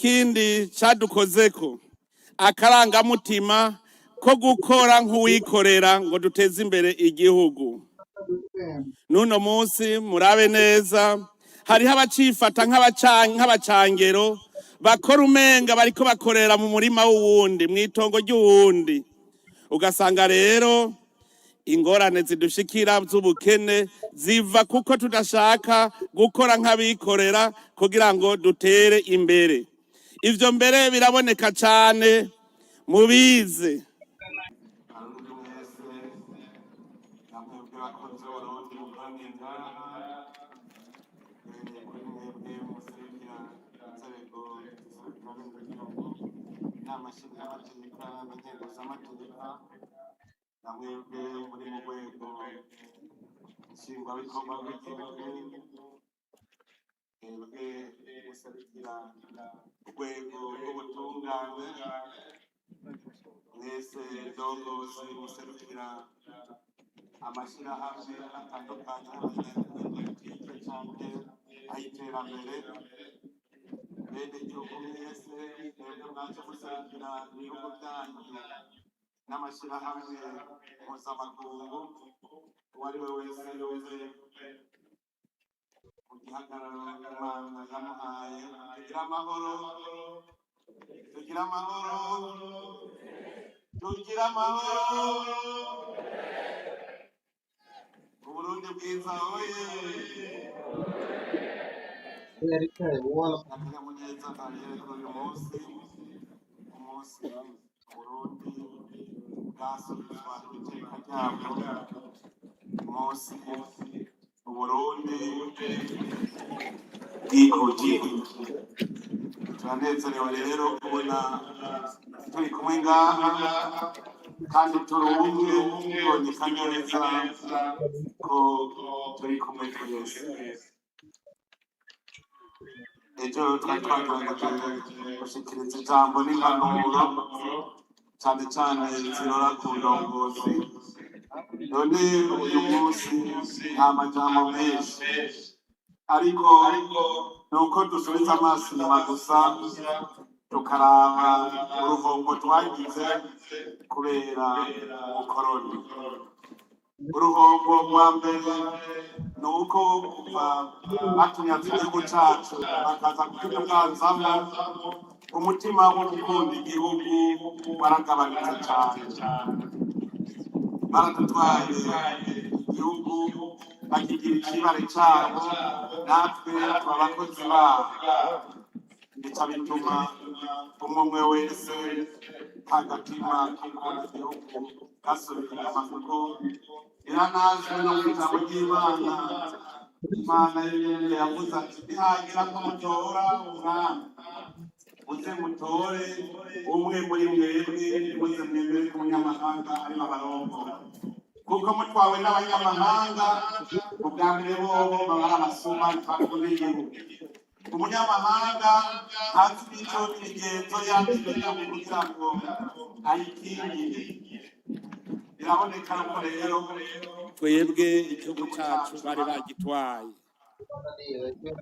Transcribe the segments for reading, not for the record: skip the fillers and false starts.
ikindi cadukozeko akarangamutima ko gukora nk'uwikorera ngo duteze imbere igihugu. Nuno munsi murabe neza hariho abacifata nk'abacangero bakora umenga bariko bakorera mu murima w'uwundi mw'itongo ry'uwundi, ugasanga rero ingorane zidushikira z'ubukene ziva kuko tudashaka gukora nk'abikorera kugira ngo dutere imbere. Ivyo mbere biraboneka cane mubize. amashirahamwe atandukanye ayiterambere bene igihugu mwese mwebwe mwaje gusangira ibihugu byanyu n'amashirahamwe mpuzamakungu uwo ari we wese mu gihagararo Imana yamuhaye. Tugira amahoro, tugira amahoro, tugira amahoro. Uburundi bwiza oye. Akanyamuneza kariye kuri uyu munsi, umunsi Burundi bwasubizwa iteka ryabwo, umunsi Uburundi bwikukira. Turanezerewe rero kubona turi kumwe ngaha kandi turumwe biboneka neza ko turi kumwe twese. Ejo twari twagerageje gushikiriza ijambo n'impanuro cyane cyane zirora ku ndongozi, none uyu munsi nta majambo menshi ariko nuko dusubiza amaso inyuma gusa tukaraba uruhombo twagize kubera ubukoroni. Uruhombo rwa mbere ni uko kuva batunyaze igihugu cacu bakaza kutuganzamo, umutima wo gukunda igihugu waragabanutse cyane. Baradutwaye igihugu bakigira ikibare cyabo, natwe tuba abakozi babo, bica bituma umwe wese agatima k'ukunda igihugu gasubira inyuma, kuko iranazwe no mu ijambo ry'Imana. Imana yonyene yavuze ati nihagira ko mutora umwami muze mutore umwe muri mwebwe, muze mwemere ko umunyamahanga arimo abarongora, kuko mutwawe n'abanyamahanga ubwa mbere bobo baba ari abasuma bakunda igihugu. Umunyamahanga ntazi imico n'imigenzo yategeka kugira ngo ayikingire. Biraboneka ko rero twebwe igihugu cacu bari bagitwaye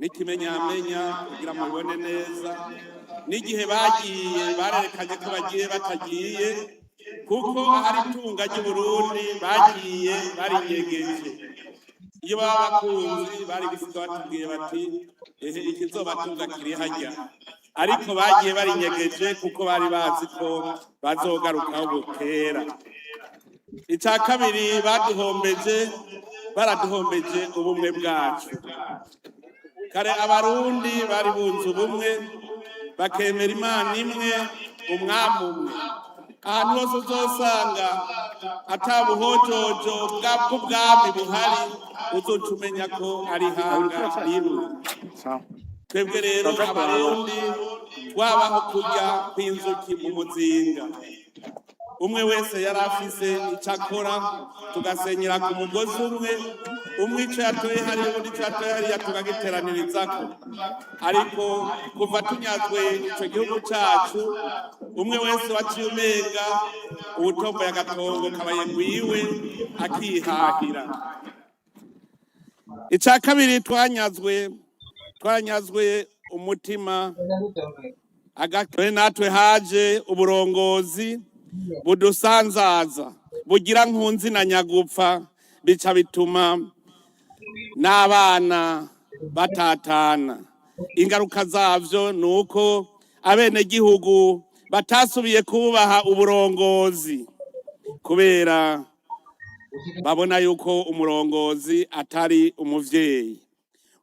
n'ikimenyamenya kugira ngo mubibone neza. N'igihe bagiye barerekanye ko bagiye batagiye, kuko ahari itunga ry'Uburundi bagiye barinyegeje. Iyo baba bakunzi bari gusiga batubwiye bati ehe ikizobatunga kiri harya, ariko bagiye barinyegeje kuko bari bazi ko bazogarukaho bukera. Ica kabiri baraduhombeje ubumwe bwacu. Kare abarundi bari bunze ubumwe bakemera Imana imwe, umwami umwe. Ahantu hose uzosanga atabuhojojo bw'ubwami buhari, uzoca umenya ko ari ihanga rimwe. Twebwe rero abarundi twabaho kurya kw'inzuki mu muzinga. Umwe wese yari afise icyo akora, tugasenyera ku mugozi umwe, umwe ico yatoye hariya undi ico yatoye hariya tukagiteranirizako. Ariko kuva tunyazwe ico gihugu cacu, umwe wese waciye umenga ubutomboye agatongo kabaye ngwiwe akihahira. Ica kabiri twanyazwe umutima, natwe haje uburongozi budusanzaza bugira nkunzi na nyagupfa, bica bituma n'abana batatana. Ingaruka zavyo nuko abenegihugu batasubiye kubaha uburongozi kubera babona yuko umurongozi atari umuvyeyi.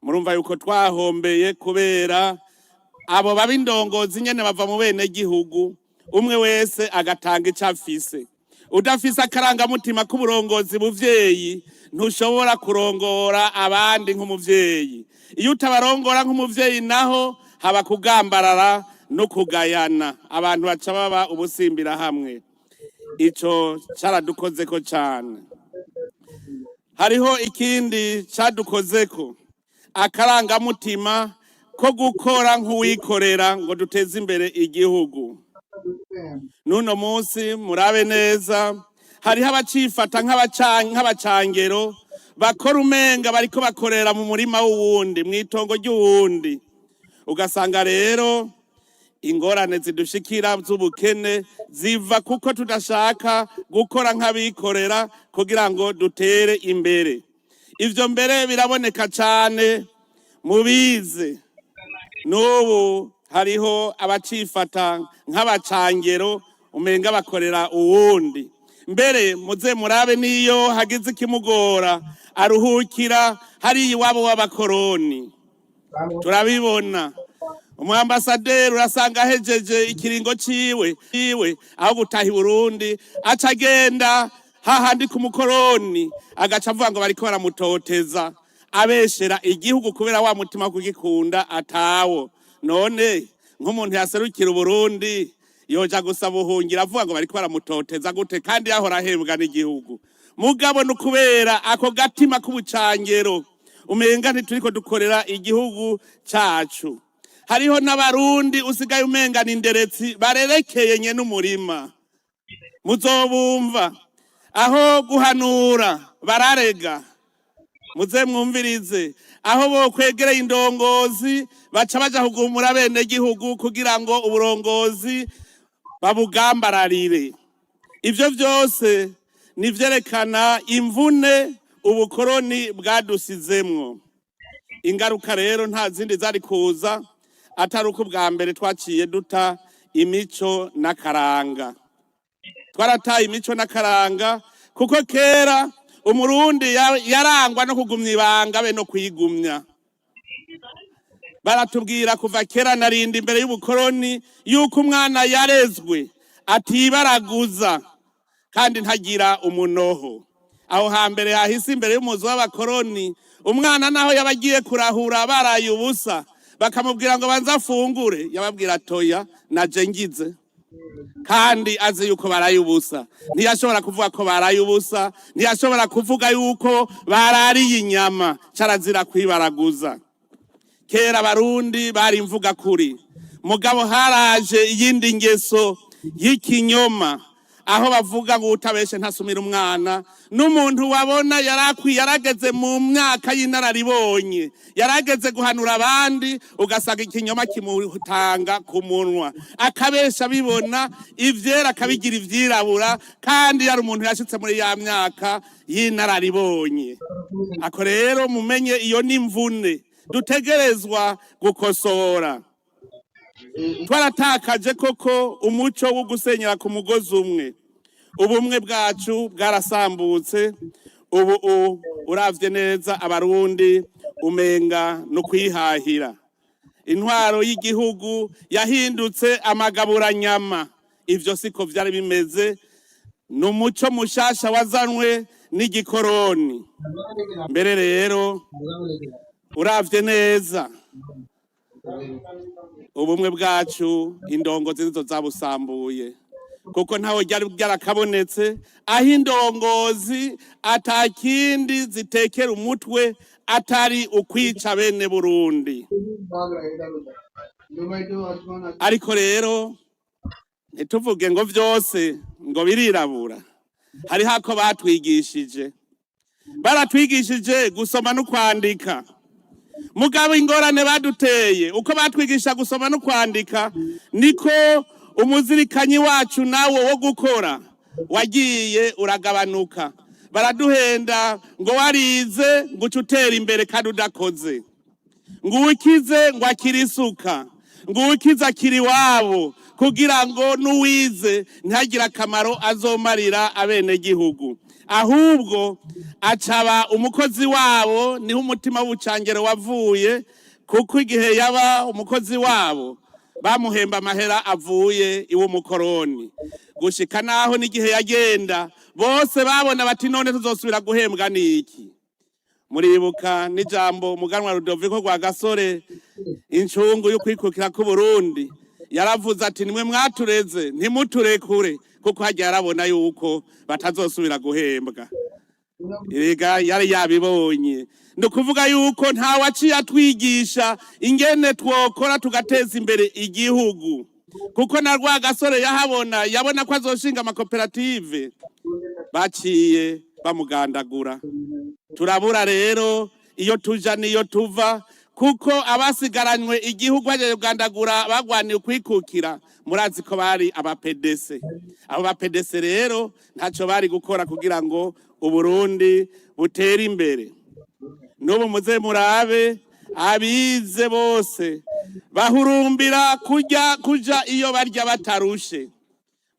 Murumva yuko twahombeye kubera abo babindongozi nyene bava mu benegihugu, umwe wese agatanga ico afise. Udafise akarangamutima k'uburongozi buvyeyi ntushobora kurongora abandi nk'umuvyeyi. Iyo utabarongora nk'umuvyeyi naho haba kugambarara no kugayana, abantu baca baba ubusimbira hamwe. Ico caradukozeko cane. Hariho ikindi cadukozeko, akarangamutima ko gukora nk'uwikorera ngo duteze imbere igihugu. Nuno munsi murabe neza, hariho abacifata nk'abacangero bakora umenga bariko bakorera mu murima w'uwundi, mw'itongo ry'uwundi. Ugasanga rero ingorane zidushikira z'ubukene ziva kuko tudashaka gukora nk'abikorera kugira ngo dutere imbere. Ivyo mbere biraboneka cane mubize. N'ubu hariho abacifata nk'abacangero umenga bakorera uwundi. Mbere muze murabe niyo hagize ikimugora aruhukira hari iwabo w'abakoroni. Turabibona. Umuambasaderi urasanga ahejeje ikiringo ciwe aho gutaha i Burundi aca agenda hahandi ku mukoroni agaca avuga ngo bariko baramutoteza, abeshera igihugu kubera wa mutima kugikunda atawo. None nk'umuntu yaserukira Burundi yoja gusaba ubuhungiro avuga ngo bariko baramutoteza gute kandi yahora ahembwa n'igihugu? Mugabo nukubera ako gatima k'ubucangero umenga ntituriko dukorera igihugu cacu. Hariho n'abarundi usigaye umenga n'inderetsi barerekeye nye n'umurima. Muzobumva aho guhanura bararega. Muze mwumvirize aho bo kwegereye indongozi baca baja kugumura bene gihugu kugira ngo uburongozi babugambararire. Ivyo vyose nivyerekana imvune ubukoroni bwadusizemwo. Ingaruka rero nta zindi zari kuza atari uko bwa mbere twaciye duta imico n'akaranga. Twarataye imico n'akaranga kuko kera umurundi yarangwa no kugumya ibanga be no kwigumya. Baratubwira kuva kera narindi imbere y'ubukoroni yuko umwana yarezwe atibaraguza kandi ntagira umunoho. Aho hambere hahise imbere y'umuzi w'abakoroni umwana naho yabagiye kurahura baraye ubusa bakamubwira ngo banza afungure, yababwira toya naje ngize. Kandi azi yuko baraye ubusa. Ntiyashobora kuvuga ko baraye ubusa, ntiyashobora kuvuga yuko barariye inyama, carazira kwibaraguza. Kera abarundi bari imvuga kuri. Mugabo haraje iyindi ngeso y'ikinyoma aho bavuga ngo utabeshe ntasumira umwana. N'umuntu wabona yarageze mu myaka y'inararibonye, yarageze guhanura abandi, ugasanga ikinyoma kimutanga ku munwa, akabesha bibona ivyera akabigira ivyirabura, kandi yari umuntu yashitse muri ya myaka y'inararibonye. Ako rero mumenye iyo n'imvune dutegerezwa gukosora. Twaratakaje koko umuco wo gusenyera ku mugozi umwe. Ubumwe bwacu bwarasambutse. Ubu uravye neza abarundi umenga no kwihahira. Intwaro y'igihugu yahindutse amagaburanyama. Ivyo siko vyari bimeze. N'umuco mushasha wazanwe n'igikoroni. Mbere rero uravye neza ubumwe bwacu indongozi nizo zabusambuye, kuko ntaho ryari byarakabonetse aho indongozi atakindi zitekera umutwe atari ukwica bene Burundi. Ariko rero ntituvuge ngo vyose ngo birirabura. Hari hako batwigishije, baratwigishije gusoma no kwandika. mugabo ingorane baduteye uko batwigisha gusoma no kwandika niko umuzirikanyi wacu nawo wo gukora wagiye uragabanuka. Baraduhenda ngo warize ngo utera imbere kandi udakoze, ngo ukize ngo akiri isuka, ngo ukize akiri wabo, kugira ngo n'uwize ntagire akamaro azomarira abenegihugu, ahubwo acaba umukozi wabo. Niho umutima w'ubucangero wavuye, kuko igihe yaba umukozi wabo bamuhemba amahera avuye iw'umukoroni, gushika naho n'igihe yagenda bose babona bati none tuzosubira guhembwa n'iki. Muribuka n'ijambo umuganwa Rudoviko Rwagasore, incungu yo kwikukira ku Burundi, yaravuze ati nimwe mwatureze ntimuturekure, kuko hajya yarabona yuko batazosubira guhembwa. Erega yari yabibonye. Nukuvuga yuko nta waciye atwigisha ingene twokora tugateza imbere igihugu, kuko na Rwagasore yabona ko azoshinga amakoperative, baciye bamugandagura. Turabura rero iyo tuja niyo tuva, kuko abasigaranywe igihugu baje kugandagura bagwaniye kwikukira, murazi ko bari abapedese. Abo bapedese rero ntaco bari gukora kugira ngo Uburundi butere imbere. N'ubu muze murabe abize bose bahurumbira kuja iyo barya batarushe.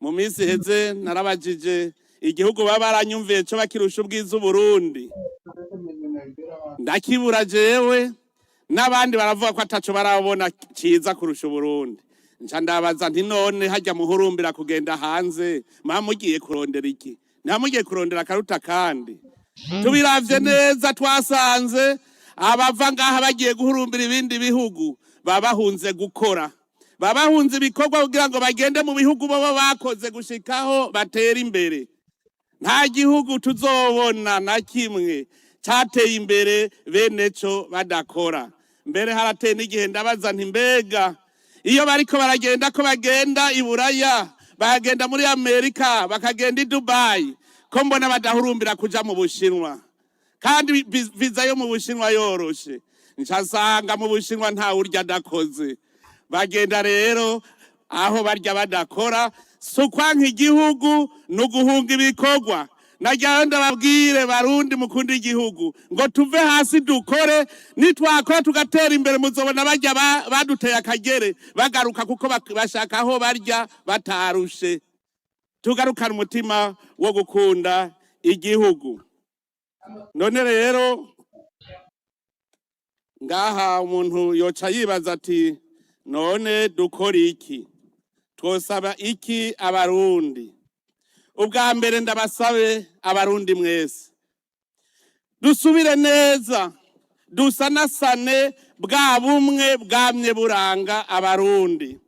Mu minsi heze narabajije igihugu baba baranyumviye cyo bakirusha ubwiza Uburundi, ndakibura jewe, n'abandi baravuga ko ataco barabona ciza kurusha Uburundi. Nca ndabaza nti none hajya muhurumbira kugenda hanze mugiye kurondera iki? Ntamugiye kurondera akaruta kandi. Tubiravye neza twasanze abava ngaha bagiye guhurumbira ibindi bihugu babahunze gukora, babahunze ibikorwa kugira ngo bagende mu bihugu baba bakoze gushikaho batera imbere. Nta gihugu tuzobona na kimwe cateye imbere bene co badakora. Mbere harateye n'igihe ndabaza nti mbega iyo bariko baragenda ko bagenda i Buraya, bagenda muri Amerika, bakagenda i Dubai, ko mbona badahurumbira kuja mu Bushinwa, kandi viza yo mu Bushinwa yoroshe. Ncasanga mu Bushinwa nta urya adakoze. Bagenda rero aho barya badakora, sukwanka igihugu n'uguhunga ibikorwa. Najyayo ndababwire Barundi mukunda igihugu ngo tuve hasi dukore, nitwakora tugatera imbere muzobona barya baduteye akagere bagaruka, kuko bashaka aho barya batarushe. Tugarukana umutima wo gukunda igihugu. None rero ngaha umuntu yoca yibaza ati none dukora iki? Twosaba iki Abarundi? Ubwa mbere ndabasabe Abarundi mwese dusubire neza, dusanasane bwa bumwe bwamye buranga Abarundi.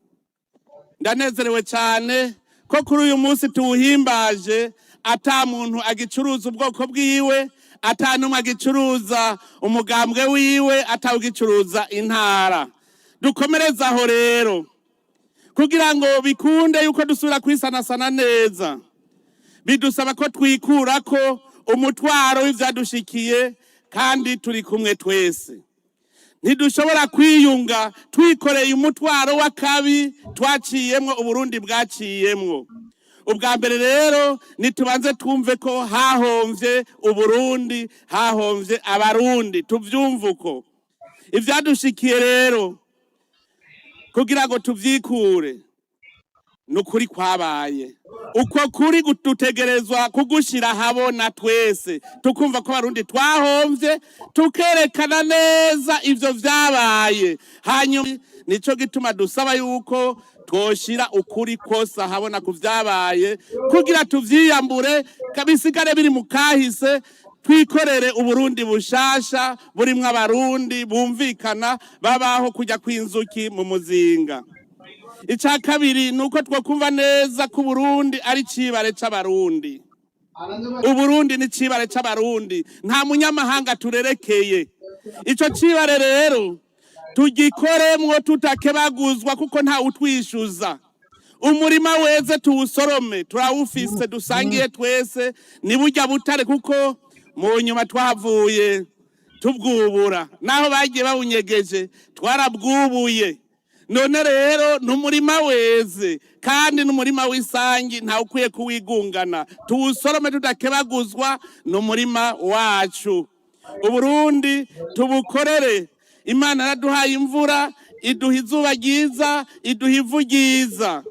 Ndanezerewe cyane ko kuri uyu munsi tuwuhimbaje, ata muntu agicuruza ubwoko bwiwe, ata numwe agicuruza umugambwe wiwe, atawugicuruza intara. Dukomereza aho rero kugira ngo bikunde yuko dusubira kwisanasana neza, bidusaba ko twikura ko umutwaro w'ivyadushikiye, kandi turi kumwe twese. Ntidushobora kwiyunga twikoreye umutwaro w'akabi twaciyemwo, Uburundi bwaciyemwo. Ubwa mbere rero nitubanze twumve ko hahomvye Uburundi, hahomvye Abarundi, tuvyumve uko. Ivyadushikiye rero kugira ngo tuvyikure, nukuri kwabaye. Uko kuri dutegerezwa kugushira habona twese, tukumva ko Abarundi twahomvye, tukerekana neza ivyo vyabaye. Hanyuma nico gituma dusaba yuko twoshira ukuri kosa habona kuvyabaye, kugira tuvyiyambure kabisigare biri mu kahise, twikorere Uburundi bushasha burimwo Abarundi bumvikana, babaho kujya kwinzuki mu muzinga. Ica kabiri nuko twokumva neza ko Burundi ari cibare c'Abarundi. Uburundi ni cibare c'Abarundi, nta munyamahanga turerekeye. Ico cibare rero tugikoremwo tutakebaguzwa, kuko nta utwishuza. Umurima weze tuwusorome, turawufise dusangiye twese, ni burya butare, kuko mu nyuma twavuye tubwubura, naho bagiye bawunyegeje twarabwubuye. None rero n'umurima weze kandi n'umurima w'isangi ntawe ukwiye kuwigungana, tuwusorome tudakebaguzwa, n'umurima wacu. Uburundi tubukorere. Imana yaraduhaye imvura, iduha izuba ryiza, iduha ivu ryiza.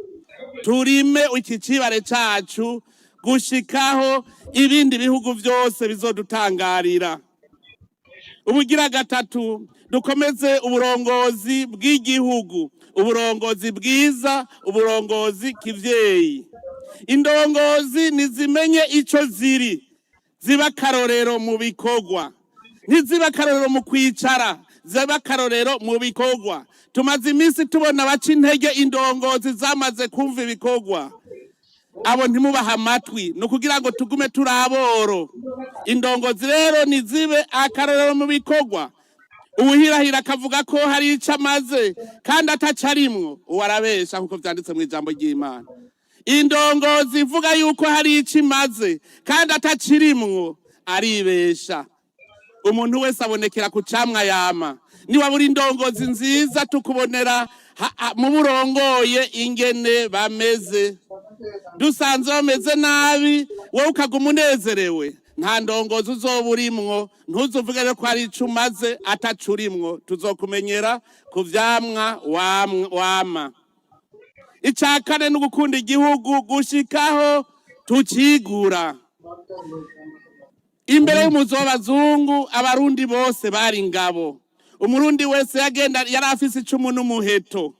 Turime iki cibare cacu gushikaho ibindi bihugu byose bizodutangarira. Ubugira gatatu, dukomeze uburongozi bw'igihugu, uburongozi bwiza, uburongozi kivyeyi. Indongozi nizimenye ico ziri, ziba karorero mu bikorwa, ntiziba karorero mu kwicara, ziba karorero mu bikorwa. Tumaze iminsi tubona baca intege indongozi zamaze kumva ibikorwa, abo ntimubaha amatwi, no kugira ngo tugume turaboro. Indongozi rero nizibe akarorero mu bikorwa. Uwuhirahira akavuga ko hari ico amaze kandi atacarimwo, uwarabesha kuko vyanditse mu ijambo ry'Imana. Indongozi ivuga yuko hari ico imaze kandi atacirimwo aribesha. Umuntu wese abonekera ku camwa yama. Niba buri indongozi nziza tukubonera mu burongoye ingene bameze. Dusanze bameze nabi, wowe ukaguma unezerewe, nta ndongozi uzoba urimwo. Ntuzuvuge rero ko hari ico umaze atacurimwo, tuzokumenyera ku vyamwa wama. Ica kane no gukunda igihugu gushikaho tukigura. Imbere y'umuzo w'abazungu abarundi bose bari ingabo. Umurundi wese yagenda yari afise icumu n'umuheto,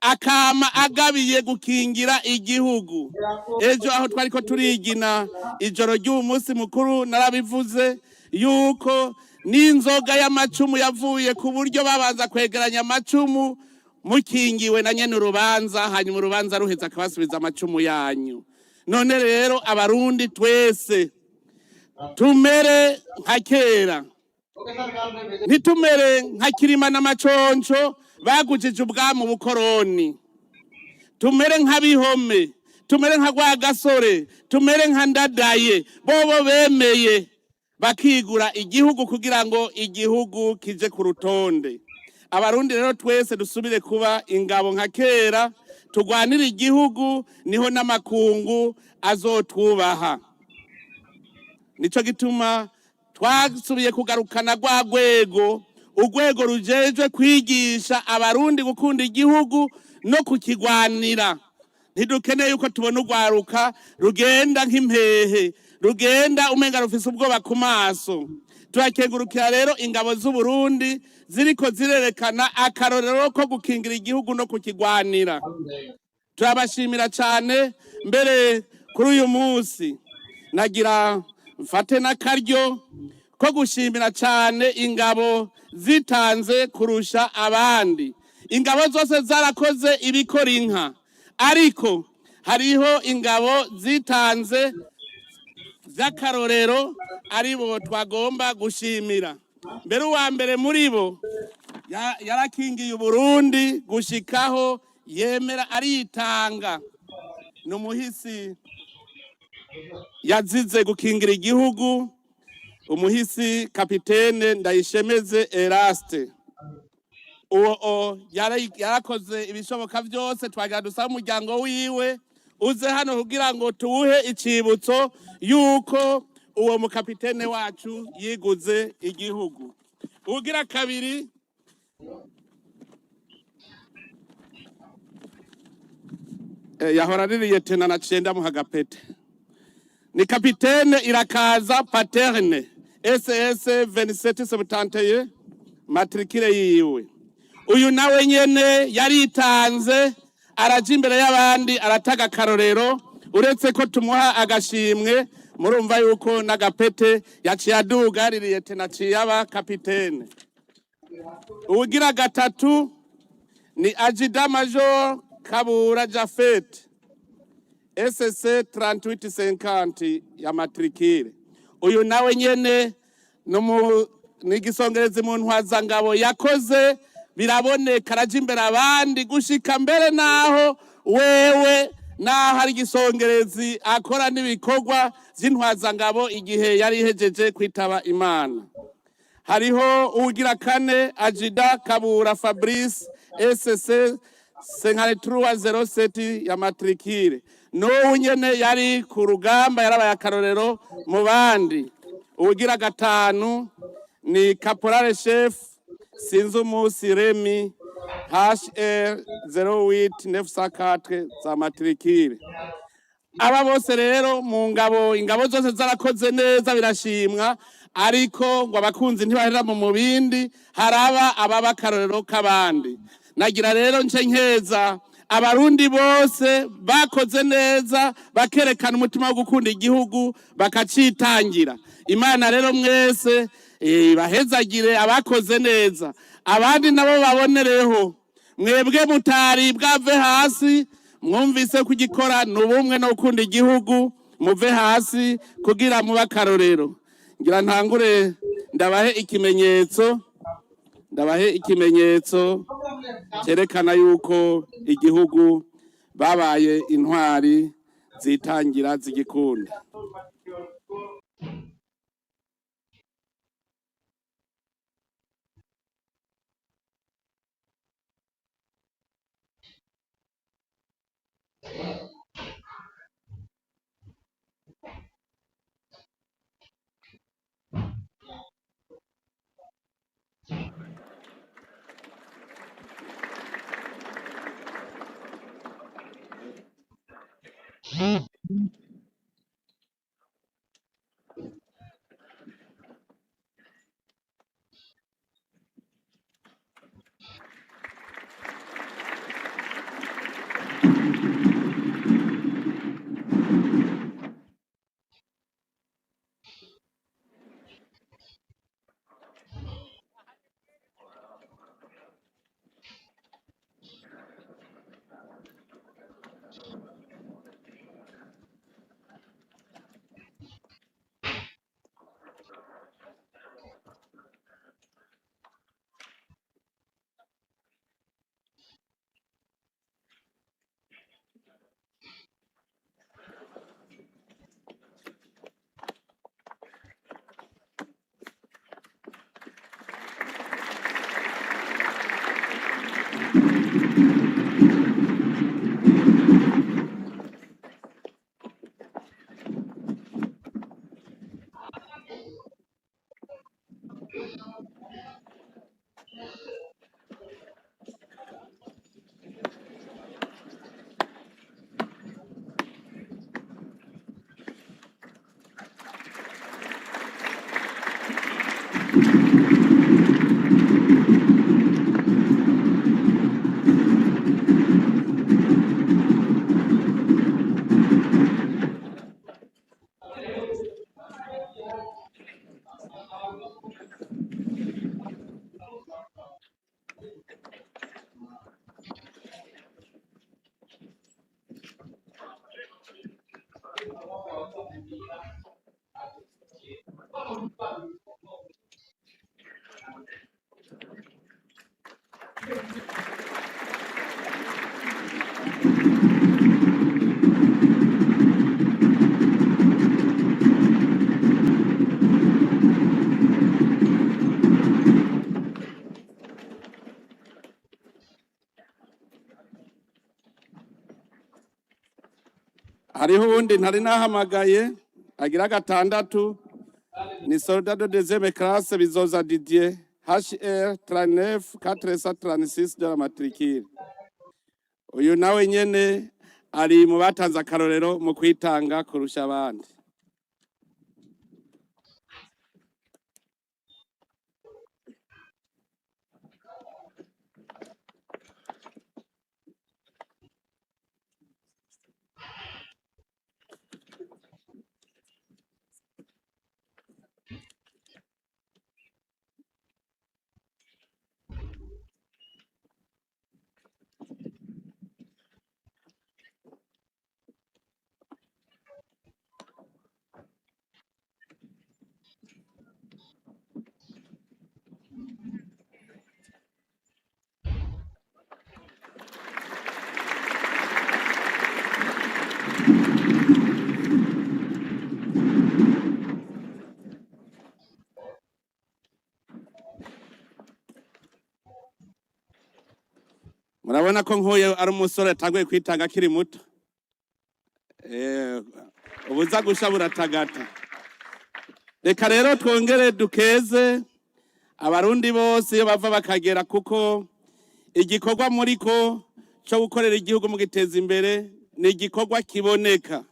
akama agabiye gukingira igihugu. Ejo aho twariko turigina ijoro ry'uyu munsi mukuru narabivuze yuko n'inzoga y'amacumu yavuye ku buryo babanza kwegeranya amacumu mukingiwe na nyene urubanza, hanyuma urubanza ruheza akabasubiza amacumu yanyu. None rero abarundi twese tumere nka kera, ntitumere nka Kirima n'Amaconco bagujije ubwami ubukoroni. Tumere nka Bihome, tumere nka Rwagasore, tumere nka Ndadaye, bobo bemeye bakigura igihugu kugira ngo igihugu kije ku rutonde. Abarundi rero twese dusubire kuba ingabo nka kera, tugwanira igihugu, niho n'amakungu azotwubaha. Nico gituma twasubiye kugarukana rwa rwego, urwego rujejwe kwigisha abarundi gukunda igihugu no kukigwanira. Ntidukeneye yuko tubona urwaruka rugenda nk'impehe, rugenda umenga rufise ubwoba ku maso. Turakengurukira rero ingabo z'Uburundi ziriko zirerekana akarorero ko gukingira igihugu no kukigwanira. Turabashimira cyane. Mbere kuri uyu munsi nagira mfate n'akaryo ko gushimira cyane ingabo zitanze kurusha abandi. Ingabo zose zarakoze ibikora inka, ariko hariho ingabo zitanze z'akarorero aribo twagomba gushimira. Mbere uwa mbere muri bo yarakingiye Uburundi gushikaho yemera aritanga. N'umuhisi yazize gukingira igihugu, umuhisi kapitene Ndayishemeze Eraste. Uwo yarakoze ibishoboka byose. Twagira dusaba umuryango wiwe uze hano kugira ngo tuwuhe icibutso yuko uwo mukapitene wacu yiguze igihugu. Ugira kabiri yahora ririye tena na cenda mu hagapete, ni kapitene Irakaza Paterne SS 2771 matrikire yiwe. Uyu nawe nyene yaritanze, araje imbere y'abandi arataga karorero. Uretse ko tumuha agashimwe, murumva yuko n'agapete yaciye aduga ririye tena ciyaba kapitene. Ugira gatatu ni Ajida Major Kabura Jafet SSC 3850 ya matrikire. Uyu nawe nyene n'igisongerezi mu ntwazangabo yakoze biraboneka, araje imbere abandi gushika mbere naho wewe naho hari igisongerezi akora n'ibikorwa by'intwazangabo igihe yari ihejeje kwitaba Imana. hariho uwugira kane Ajida Kabura Fabrice SC 5307 ya matrikire, n'ubu nyene yari ku rugamba, yarabaye akarorero mu bandi. Uwugira gatanu ni Caporal Chef Sinzumusi Remi HR 08904 za matrikire. Aba bose rero mu ingabo zose zarakoze neza birashimwa, ariko ngo abakunzi ntibahera mu mubindi, haraba ababa akarorero k'abandi. Nagira rero nce nkeza abarundi bose bakoze neza, bakerekana umutima wo gukunda igihugu, bakacitangira. Imana rero mwese bahezagire abakoze neza, abandi nabo babonereho. Mwebwe mutari bwave hasi, mwumvise kugikora n'ubumwe no gukunda igihugu, muve hasi kugira mube akarorero. Ngira ntangure ndabahe ikimenyetso cyerekana yuko igihugu babaye intwari zitangira zigikunda. Hariho uwundi ntari nahamagaye agira gatandatu, ni Soldado deuxième classe Bizoza Didier HR 39436 de la matricule. Uyu nawe nyene ari mu batanze akarorero mu kwitanga kurusha abandi. urabona ko nkuye ari umusore atanguye kwitanga akiri muto. Ubuza gusha buratagata. Reka rero twongere dukeze abarundi bose iyo bava bakagera, kuko igikorwa muriko cyo gukorera igihugu mu giteza imbere ni igikorwa kiboneka.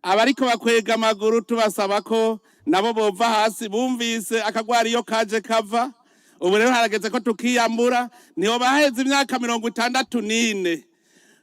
Abariko bakwega amaguru tubasaba ko nabo bova hasi, bumvise akagwara iyo kaje kava. Ubu rero harageze ko tukiyambura, niho baheze imyaka 64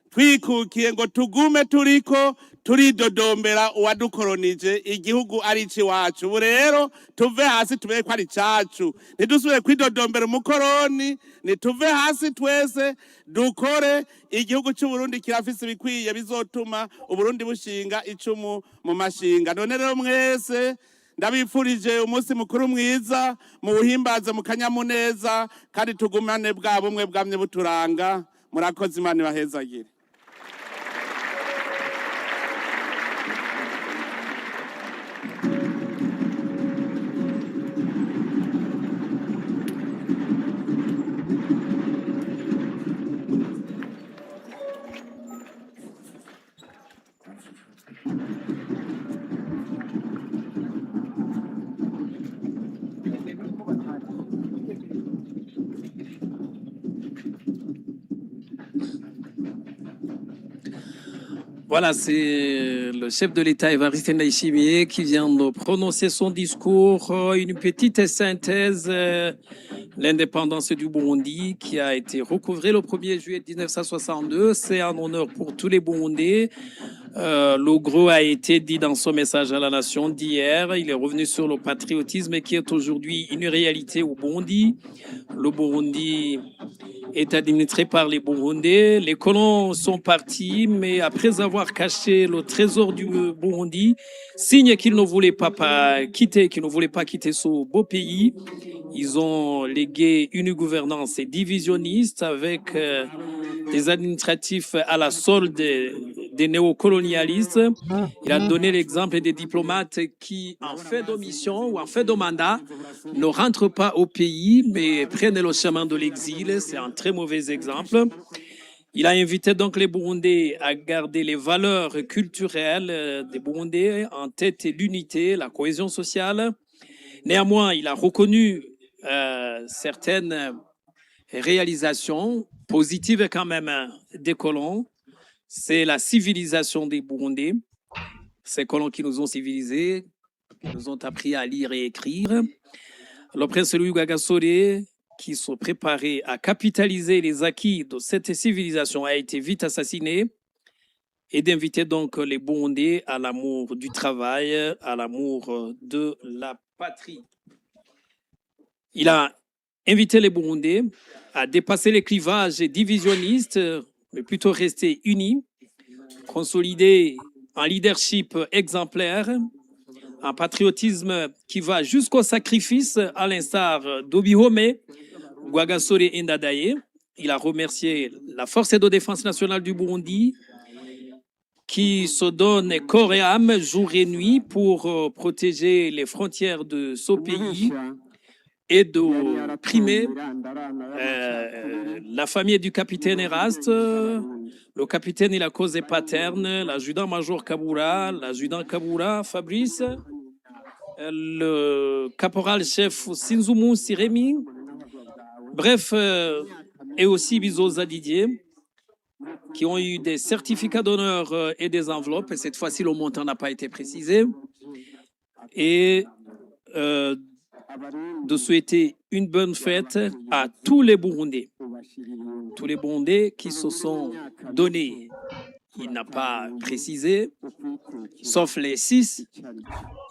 twikukiye ngo tugume turiko turidodombera uwadukolonije igihugu ari ici wacu. Ubu rero tuve hasi tube ko ari cacu, ntidusubire kwidodombera umukoroni, nituve hasi twese dukore. Igihugu cy'u Burundi kirafise ibikwiye bizotuma Uburundi bushinga icumu mu mashinga. None rero mwese ndabifurije umunsi mukuru mwiza, mu buhimbaze mu kanyamuneza, kandi tugumane bwa bumwe bwamye buturanga. Murakoze, Imana ibahezagire. Voilà, c'est le chef de l'État Évariste Ndayishimiye qui vient de prononcer son discours. Une petite synthèse, l'indépendance du Burundi qui a été recouvrée le 1er juillet 1962. C'est un honneur pour tous les Burundais. Le gros a été dit dans son message à la nation d'hier. Il est revenu sur le patriotisme qui est aujourd'hui une réalité au Burundi. Le Burundi est administré par les Burundais. Les colons sont partis, mais après avoir caché le trésor du Burundi, signe qu'ils ne voulaient pas quitter ce beau pays, ils ont légué une gouvernance divisionniste avec des administratifs à la solde des néocolonialistes. Il a donné l'exemple des diplomates qui, en fait de mission ou en fait de mandat, ne rentrent pas au pays, mais prennent le chemin de l'exil. C'est un très mauvais exemple. Il a invité donc les Burundais à garder les valeurs culturelles des Burundais en tête l'unité, la cohésion sociale. Néanmoins, il a reconnu certaines réalisations positives quand même des colons. C'est la civilisation des Burundais. Ces colons qui nous ont civilisés, qui nous ont appris à lire et écrire. Le prince Louis Rwagasore, qui se préparait à capitaliser les acquis de cette civilisation, a été vite assassiné, et d'inviter donc les Burundais à l'amour du travail, à l'amour de la patrie. Il a invité les Burundais à dépasser les clivages divisionnistes, mais plutôt rester unis, consolider un leadership exemplaire, un patriotisme qui va jusqu'au sacrifice, à l'instar d'Obihome Rwagasore Ndadaye. Il a remercié la Force de défense nationale du Burundi qui se donne corps et âme, jour et nuit, pour protéger les frontières de ce pays et de primer la famille du capitaine Eraste, le capitaine et la cause paterne, l'adjudant-major Kabura, l'adjudant Kabura Fabrice, le caporal-chef Sinzumu Siremi, bref, et aussi Bizoza Didier, qui ont eu des certificats d'honneur et des enveloppes. Et cette fois-ci, le montant n'a pas été précisé. Et de souhaiter une bonne fête à tous les Burundais. Tous les Burundais qui se sont donnés. Il n'a pas précisé, sauf les 6.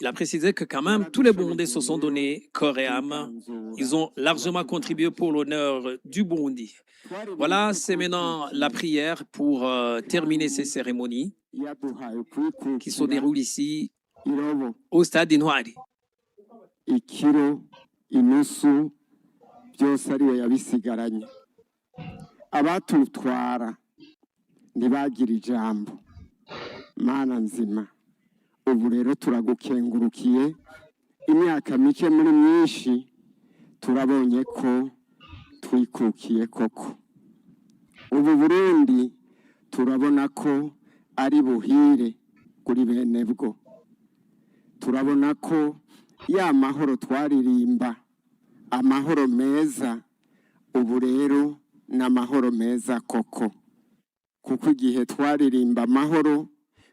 Il a précisé que quand même, tous les Burundais se sont donnés corps et âme. Ils ont largement contribué pour l'honneur du Burundi. Voilà, c'est maintenant la prière pour terminer ces cérémonies qui se déroulent ici au stade Intwari. Ikiro inusu byose ari we yabisigaranye abatutwara ntibagira ijambo mana nzima ubu rero turagukengurukiye imyaka mike muri myinshi turabonye ko twikukiye koko ubu Burundi turabona ko ari buhire kuri bene bwo. Turabona ko ya mahoro twaririmba, amahoro meza, ubu rero n'amahoro meza koko. Kuko igihe twaririmba amahoro,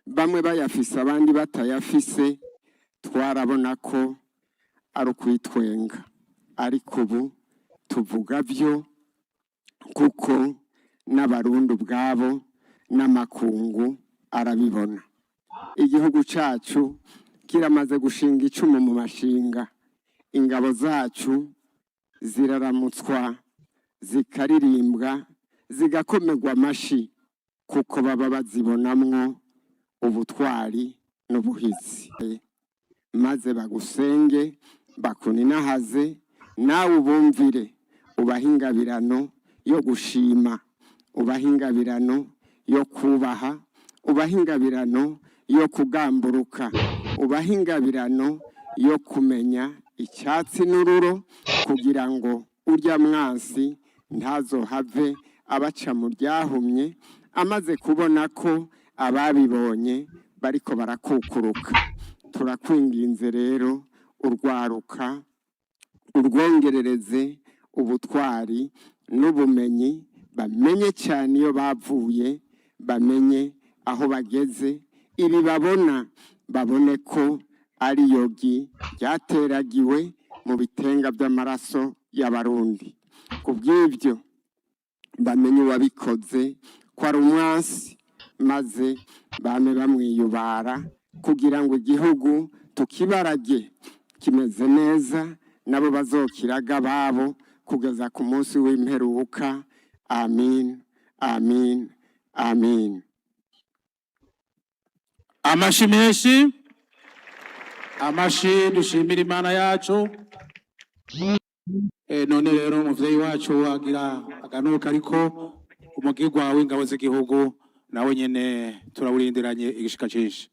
bamwe bayafise abandi batayafise, twarabona ko ari ukwitwenga. Ariko ubu tuvuga byo kuko n'abarundi ubwabo n'amakungu arabibona. Igihugu cacu kiramaze gushinga icumu mu mashinga. Ingabo zacu ziraramutswa, zikaririmbwa, zigakomerwa amashi kuko baba bazibonamwo ubutwari n'ubuhizi. Maze bagusenge, bakuninahaze, nawe ubumvire, ubaha ingabirano yo gushima, ubaha ingabirano yo kubaha, ubaha ingabirano yo kugamburuka, ubaha ingabirano yo kumenya icyatsi n'ururo, kugira ngo urya mwansi ntazohave abaca mu ryahumye, amaze kubona ko ababibonye bariko barakukuruka. Turakwinginze rero urwaruka, urwongerereze ubutwari n'ubumenyi, bamenye cyane iyo bavuye, bamenye aho bageze, ibi babona babone ko ari yogi ryateragiwe mu bitenga by'amaraso y'abarundi. Kubw'ibyo bamenye uwabikoze ko ari umwansi, maze bame bamwiyubara kugira ngo igihugu tukibarage kimeze neza, nabo bazokiraga babo kugeza ku munsi w'imperuka. Amin, amin, amin. Amashi menshi, amashi dushimira Imana yacu. None rero umuvyeyi wacu agira aganuka, ariko umugirwa w'ingabo z'igihugu nawe nyene turawurindiranye igishika cinshi.